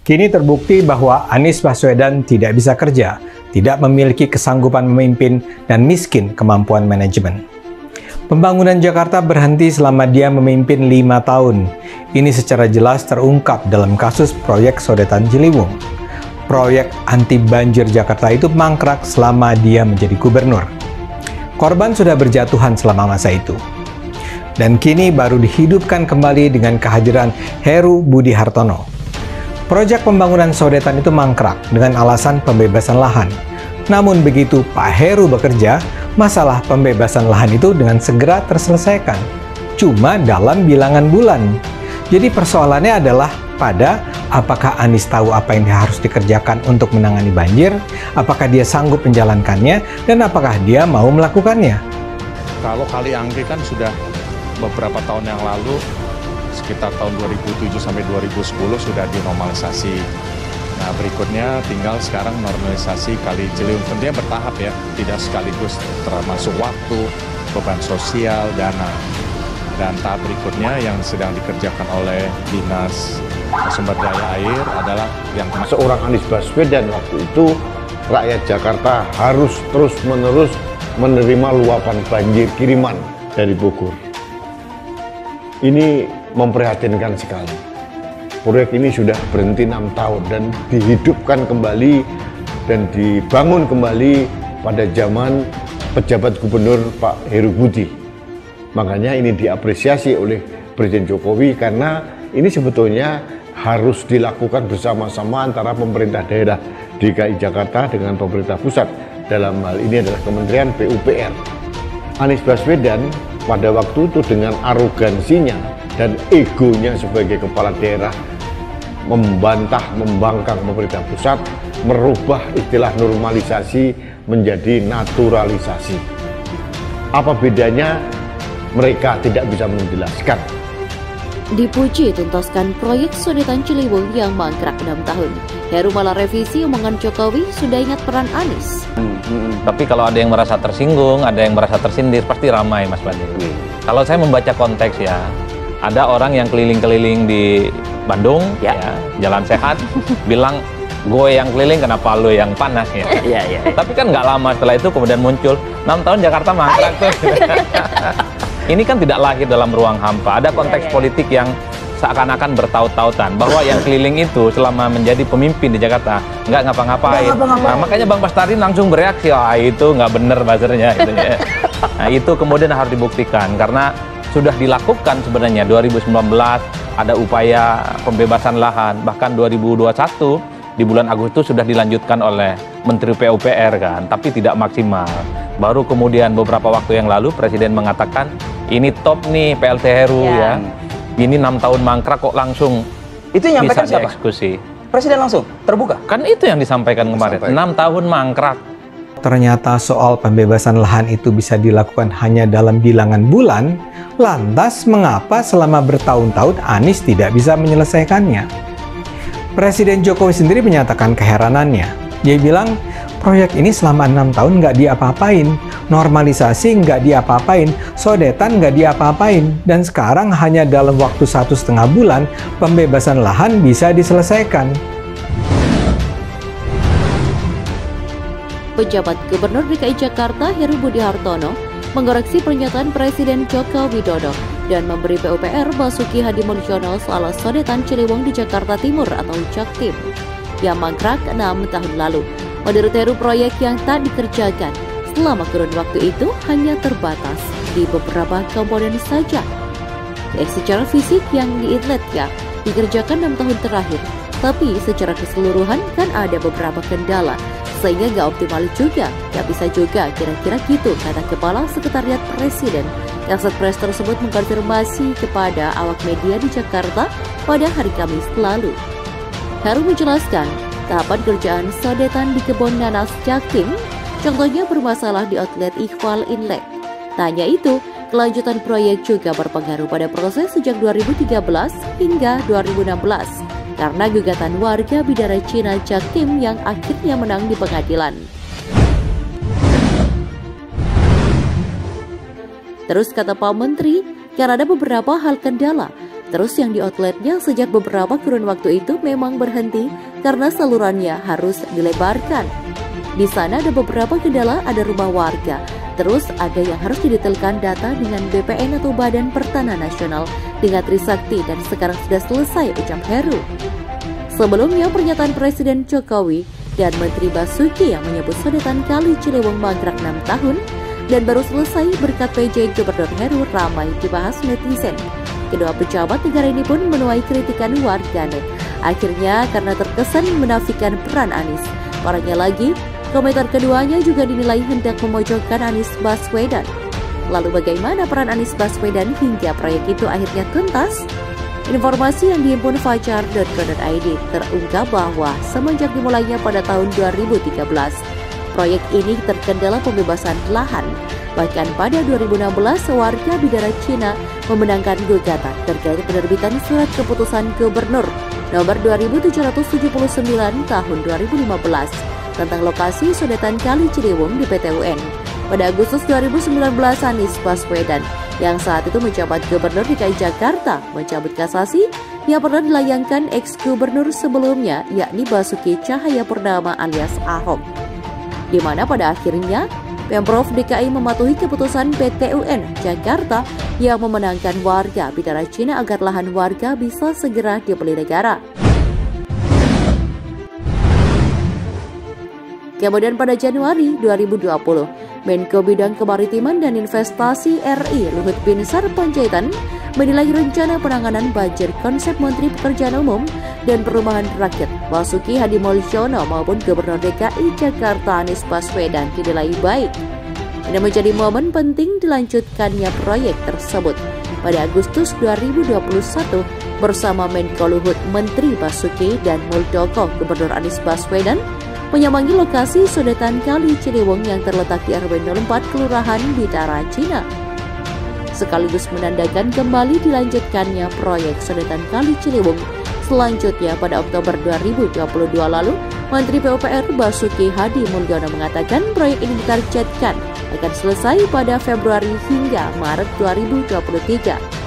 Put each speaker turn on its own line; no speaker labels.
Kini terbukti bahwa Anies Baswedan tidak bisa kerja, tidak memiliki kesanggupan memimpin, dan miskin kemampuan manajemen. Pembangunan Jakarta berhenti selama dia memimpin 5 tahun. Ini secara jelas terungkap dalam kasus proyek Sodetan Ciliwung. Proyek anti banjir Jakarta itu mangkrak selama dia menjadi gubernur. Korban sudah berjatuhan selama masa itu. Dan kini baru dihidupkan kembali dengan kehadiran Heru Budi Hartono. Proyek pembangunan Sodetan itu mangkrak dengan alasan pembebasan lahan. Namun begitu Pak Heru bekerja, masalah pembebasan lahan itu dengan segera terselesaikan. Cuma dalam bilangan bulan. Jadi persoalannya adalah pada apakah Anies tahu apa yang harus dikerjakan untuk menangani banjir, apakah dia sanggup menjalankannya, dan apakah dia mau melakukannya.
Kalau Kali Angke kan sudah beberapa tahun yang lalu, sekitar tahun 2007 sampai 2010 sudah dinormalisasi. Nah, berikutnya tinggal sekarang normalisasi Kali Ciliwung. Tentunya bertahap ya, tidak sekaligus, termasuk waktu, beban sosial, dana. Dan tahap berikutnya yang sedang dikerjakan oleh Dinas Sumber Daya Air adalah yang
seorang Anies Baswedan waktu itu, rakyat Jakarta harus terus-menerus menerima luapan banjir kiriman dari Bogor. Ini memprihatinkan sekali. Proyek ini sudah berhenti 6 tahun dan dihidupkan kembali dan dibangun kembali pada zaman pejabat gubernur Pak Heru Budi. Makanya ini diapresiasi oleh Presiden Jokowi karena ini sebetulnya harus dilakukan bersama-sama antara pemerintah daerah DKI Jakarta dengan pemerintah pusat. Dalam hal ini adalah Kementerian PUPR. Anies Baswedan pada waktu itu dengan arogansinya dan egonya sebagai kepala daerah membantah, membangkang pemerintah pusat, merubah istilah normalisasi menjadi naturalisasi. Apa bedanya? Mereka tidak bisa menjelaskan.
Dipuji tuntaskan proyek Sodetan Ciliwung yang mangkrak 6 tahun. Heru malah revisi omongan Jokowi sudah ingat peran Anies.
Tapi kalau ada yang merasa tersinggung, ada yang merasa tersindir, pasti ramai Mas Bandi. Kalau saya membaca konteks ya, ada orang yang keliling-keliling di Bandung, ya jalan sehat, bilang gue yang keliling kenapa lo yang panas ya. Tapi kan nggak lama setelah itu kemudian muncul 6 tahun Jakarta mangkrak tuh. Ini kan tidak lahir dalam ruang hampa. Ada konteks politik yang seakan-akan bertaut-tautan bahwa yang keliling itu selama menjadi pemimpin di Jakarta nggak ngapa-ngapain. Nah, makanya Bang Bestari langsung bereaksi, itu nggak bener buzzernya. Gitu ya. Nah, itu kemudian harus dibuktikan karena sudah dilakukan sebenarnya 2019 ada upaya pembebasan lahan, bahkan 2021 di bulan Agustus sudah dilanjutkan oleh Menteri PUPR kan, tapi tidak maksimal. Baru kemudian beberapa waktu yang lalu Presiden mengatakan ini top nih PLT Heru ya. Ini 6 tahun mangkrak kok langsung
itu yang
bisa
siapa?
dieksekusi.
Presiden langsung terbuka.
Kan itu yang disampaikan kemarin. 6 tahun mangkrak.
Ternyata soal pembebasan lahan itu bisa dilakukan hanya dalam bilangan bulan, lantas mengapa selama bertahun-tahun Anies tidak bisa menyelesaikannya? Presiden Jokowi sendiri menyatakan keheranannya. Dia bilang, proyek ini selama 6 tahun nggak diapa-apain, normalisasi nggak diapa-apain, sodetan nggak diapa-apain, dan sekarang hanya dalam waktu 1,5 bulan pembebasan lahan bisa diselesaikan.
Pejabat Gubernur DKI Jakarta Heru Budi Hartono mengoreksi pernyataan Presiden Joko Widodo dan memberi PUPR Basuki Hadimulyono soal Sodetan Ciliwung di Jakarta Timur atau Jaktim yang mangkrak 6 tahun lalu. Menurut Heru, proyek yang tak dikerjakan selama kurun waktu itu hanya terbatas di beberapa komponen saja. Secara fisik yang diinletnya dikerjakan 6 tahun terakhir, tapi secara keseluruhan kan ada beberapa kendala sehingga gak optimal juga. Gak bisa juga kira-kira gitu, kata Kepala Sekretariat Presiden. Kasat Pres tersebut mengkonfirmasi kepada awak media di Jakarta pada hari Kamis lalu. Heru menjelaskan tahapan kerjaan sodetan di kebun nanas Jaktim contohnya bermasalah di outlet Iqbal Inlet. Tanya itu, kelanjutan proyek juga berpengaruh pada proses sejak 2013 hingga 2016 karena gugatan warga Bidara Cina Jaktim yang akhirnya menang di pengadilan. Terus kata Pak Menteri, karena ada beberapa hal kendala, Terus yang di outletnya sejak beberapa kurun waktu itu memang berhenti karena salurannya harus dilebarkan. Di sana ada beberapa kendala, ada rumah warga. Terus ada yang harus didetailkan data dengan BPN atau Badan Pertanahan Nasional dengan Trisakti dan sekarang sudah selesai, ucap Heru. Sebelumnya pernyataan Presiden Jokowi dan Menteri Basuki yang menyebut sodetan Kali Ciliwung mangkrak 6 tahun dan baru selesai berkat PJ Gubernur Heru ramai dibahas netizen. Kedua pejabat negara ini pun menuai kritikan warganet. Akhirnya karena terkesan menafikan peran Anies. Parahnya lagi, komentar keduanya juga dinilai hendak memojokkan Anies Baswedan. Lalu bagaimana peran Anies Baswedan hingga proyek itu akhirnya tuntas? Informasi yang dihimpun fajar.co.id terungkap bahwa semenjak dimulainya pada tahun 2013, proyek ini terkendala pembebasan lahan. Bahkan pada 2016, warga Bidara Cina memenangkan gugatan terkait penerbitan surat keputusan Gubernur nomor 2779 tahun 2015 tentang lokasi sodetan Kali Ciliwung di PT UN. Pada Agustus 2019, Anies Baswedan yang saat itu menjabat Gubernur DKI Jakarta mencabut kasasi yang pernah dilayangkan ex-gubernur sebelumnya, yakni Basuki Cahayapurnama alias Ahok, di mana pada akhirnya Pemprov DKI mematuhi keputusan PT UN Jakarta yang memenangkan warga Bidara Cina agar lahan warga bisa segera dibeli negara. Kemudian pada Januari 2020, Menko Bidang Kemaritiman dan Investasi RI Luhut Binsar Panjaitan menilai rencana penanganan banjir konsep Menteri Pekerjaan Umum dan Perumahan Rakyat Basuki Hadimulyono maupun Gubernur DKI Jakarta Anies Baswedan dinilai baik. Ini menjadi momen penting dilanjutkannya proyek tersebut. Pada Agustus 2021, bersama Menko Luhut, Menteri Basuki dan Muldoko, Gubernur Anies Baswedan menyambangi lokasi sodetan Kali Ciliwung yang terletak di RW 04 Kelurahan Bidara Cina, sekaligus menandakan kembali dilanjutkannya proyek sodetan Kali Ciliwung. Selanjutnya pada Oktober 2022 lalu, Menteri PUPR Basuki Hadimulyono mengatakan proyek ini ditargetkan akan selesai pada Februari hingga Maret 2023.